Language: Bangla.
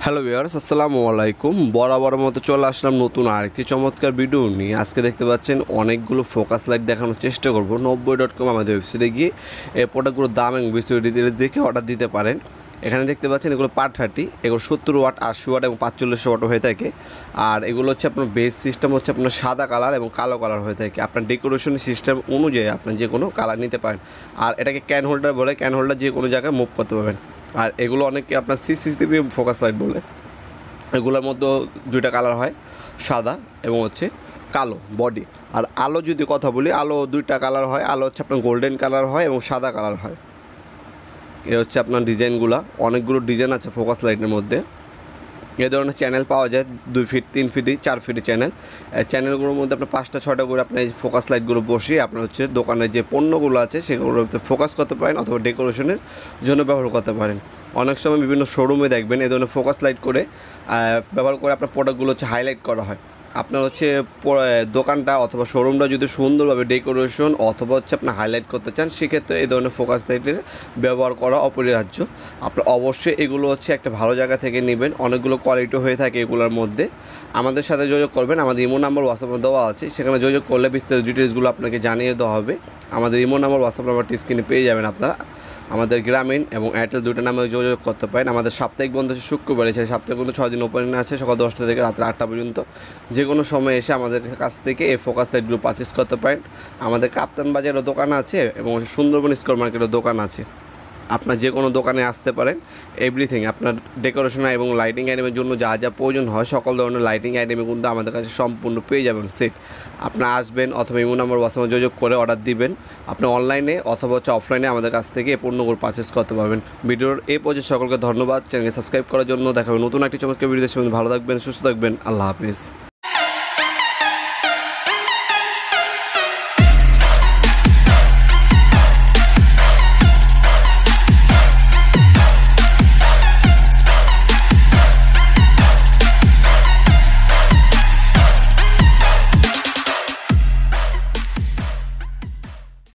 হ্যালো ভিউয়ার্স, আসসালামু আলাইকুম। বরাবরের মতো চলে আসলাম নতুন আরেকটি চমৎকার ভিডিও নিয়ে। আজকে দেখতে পাচ্ছেন অনেকগুলো ফোকাস লাইট দেখানোর চেষ্টা করব। 90.com আমাদের ওয়েবসাইটে গিয়ে এই প্রোডাক্টগুলোর দাম এবং বিস্তারিত ডিটেলস দেখে অর্ডার দিতে পারেন। এখানে দেখতে পাচ্ছেন এগুলো পার 30, এগুলো 70 ওয়াট, 80 ওয়াট এবং 45 ওয়াটও হয়ে থাকে। আর এগুলো হচ্ছে আপনার বেস সিস্টেম হচ্ছে আপনার সাদা কালার এবং কালো কালার হয়ে থাকে। আপনার ডেকোরেশন সিস্টেম অনুযায়ী আপনার যে কোনো কালার নিতে পারেন। আর এটাকে ক্যান হোল্ডার বলে, ক্যান হোল্ডার যে কোনো জায়গায় মুভ করতে পারবেন। আর এগুলো অনেকে আপনার সিসিটিভি ফোকাস লাইট বলে। এগুলোর মধ্যে দুইটা কালার হয়, সাদা এবং হচ্ছে কালো বডি। আর আলো যদি কথা বলি, আলো দুইটা কালার হয়। আলো হচ্ছে আপনার গোল্ডেন কালার হয় এবং সাদা কালার হয়। এ হচ্ছে আপনার ডিজাইনগুলো, অনেকগুলো ডিজাইন আছে ফোকাস লাইটের মধ্যে। এ ধরনের চ্যানেল পাওয়া যায় 2 ফিট, 3 ফিট, 4 ফিট চ্যানেল। চ্যানেলগুলোর মধ্যে আপনার 5টা 6টা করে আপনার এই ফোকাস লাইটগুলো বসিয়ে আপনার হচ্ছে দোকানের যে পণ্যগুলো আছে সেগুলোতে ফোকাস করতে পারেন অথবা ডেকোরেশনের জন্য ব্যবহার করতে পারেন। অনেক সময় বিভিন্ন শোরুমে দেখবেন এই ধরনের ফোকাস লাইট করে ব্যবহার করে আপনার প্রোডাক্টগুলো হচ্ছে হাইলাইট করা হয়। আপনার হচ্ছে দোকানটা অথবা শোরুমটা যদি সুন্দরভাবে ডেকোরেশন অথবা হচ্ছে আপনার হাইলাইট করতে চান, সেক্ষেত্রে এই ধরনের ফোকাস লাইটের ব্যবহার করা অপরিহার্য। আপনার অবশ্যই এগুলো হচ্ছে একটা ভালো জায়গা থেকে নেবেন। অনেকগুলো কোয়ালিটি হয়ে থাকে এগুলোর মধ্যে। আমাদের সাথে যোগাযোগ করবেন, আমাদের ইমো নাম্বার হোয়াটসঅ্যাপে দেওয়া আছে, সেখানে যোগাযোগ করলে বিস্তারিত ডিটেলসগুলো আপনাকে জানিয়ে দেওয়া হবে। আমাদের ইমো নাম্বার হোয়াটসঅ্যাপ নাম্বারটি স্ক্রিনে পেয়ে যাবেন আপনারা। আমাদের গ্রামীণ এবং এয়ারটেল দুটো নামে যোগাযোগ করতে পারেন। আমাদের সাপ্তাহিক বন্ধ হচ্ছে শুক্রবার, এছাড়া সাপ্তাহিক বন্ধ 6 দিন ওপেন আছে, সকাল 10টা থেকে রাত্রে 8টা পর্যন্ত। যে কোনো সময় এসে আমাদের কাছ থেকে এই ফোকাস লাইটগুলো পারচেস করতে পারেন। আমাদের কাপ্তান বাজারেরও দোকান আছে এবং সুন্দরবন স্কোয়ার মার্কেটের দোকান আছে। আপনার যে কোনো দোকানে আসতে পারেন। এভরিথিং আপনার ডেকোরেশন এবং লাইটিং আইটেমের জন্য যা যা প্রয়োজন হয় সকল ধরনের লাইটিং আইটেমে কিন্তু আমাদের কাছে সম্পূর্ণ পেয়ে যাবেন সেট। আপনার আসবেন অথবা ইমো নাম্বার হোয়াটসঅ্যাপে যোগাযোগ করে অর্ডার দিবেন। আপনি অনলাইনে অথবা হচ্ছে অফলাইনে আমাদের কাছ থেকে এই পণ্যগুলো পারচেস করতে পারবেন। ভিডিওর এই পর্যায়ে সকলকে ধন্যবাদ। চ্যানেলকে সাবস্ক্রাইব করার জন্য। দেখাবেন নতুন একটি চমৎকার ভিডিও। ভালো থাকবেন, সুস্থ থাকবেন। আল্লাহ হাফিজ।